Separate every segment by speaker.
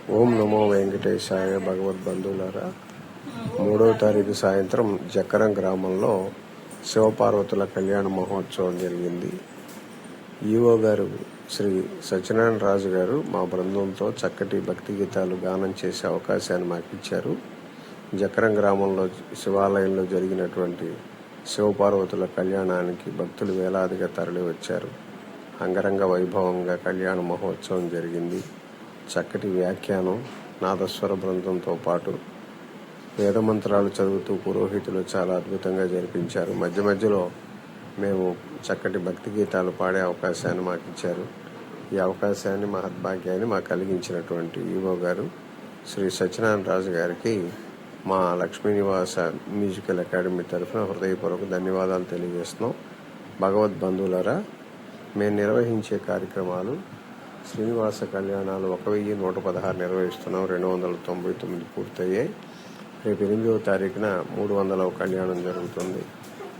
Speaker 1: ఓం నమో వెంకటేశాయ. భగవద్బంధువులారా, 3వ తారీఖు సాయంత్రం జక్కరం గ్రామంలో శివపార్వతుల కళ్యాణ మహోత్సవం జరిగింది. ఈవో గారు శ్రీ సత్యనారాయణ రాజు గారు మా బృందంతో చక్కటి భక్తి గీతాలు గానం చేసే అవకాశాన్ని మాకు ఇచ్చారు. జక్కరం గ్రామంలో శివాలయంలో జరిగినటువంటి శివపార్వతుల కళ్యాణానికి భక్తులు వేలాదిగా తరలి వచ్చారు. అంగరంగ వైభవంగా కళ్యాణ మహోత్సవం జరిగింది. చక్కటి వ్యాఖ్యానం, నాదస్వర బృందంతో పాటు వేదమంత్రాలు చదువుతూ పురోహితులు చాలా అద్భుతంగా జరిపించారు. మధ్య మధ్యలో మేము చక్కటి భక్తి గీతాలు పాడే అవకాశాన్ని మాకు ఇచ్చారు. ఈ అవకాశాన్ని, మహద్భాగ్యాన్ని మాకు కలిగించినటువంటి ఈవో గారు శ్రీ సత్యనారాయణ రాజు గారికి మా లక్ష్మీ నివాస మ్యూజికల్ అకాడమీ తరఫున హృదయపూర్వక ధన్యవాదాలు తెలియజేస్తున్నాం. భగవద్బంధువులారా, మేము నిర్వహించే కార్యక్రమాలు శ్రీనివాస కళ్యాణాలు 1116 నిర్వహిస్తున్నాం. 299 పూర్తయ్యాయి. రేపు 8వ తారీఖున 300వ కళ్యాణం జరుగుతుంది.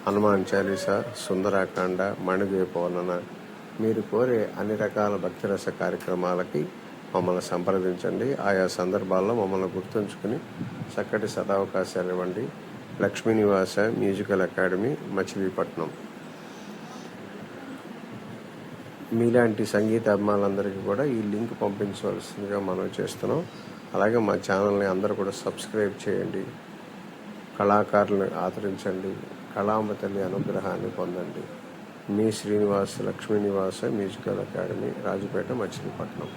Speaker 1: హనుమాన్ చాలీసా, సుందరాకాండ, మణిద్వీప వర్ణన, మీరు కోరే అన్ని రకాల భక్తిరస కార్యక్రమాలకి మమ్మల్ని సంప్రదించండి. ఆయా సందర్భాల్లో మమ్మల్ని గుర్తుంచుకుని చక్కటి సదావకాశాలు ఇవ్వండి. లక్ష్మీ నివాస మ్యూజికల్ అకాడమీ, మచిలీపట్నం. మీలాంటి సంగీత అభిమానులందరికీ కూడా ఈ లింక్ పంపించవలసిందిగా మనం చేస్తున్నాం. అలాగే మా ఛానల్ని అందరూ కూడా సబ్స్క్రైబ్ చేయండి. కళాకారులను ఆదరించండి. కళాంబ తల్లి అనుగ్రహాన్ని పొందండి. మీ శ్రీనివాస్ లక్ష్మీ నివాస మ్యూజికల్ అకాడమీ, రాజుపేట, మచిలీపట్నం.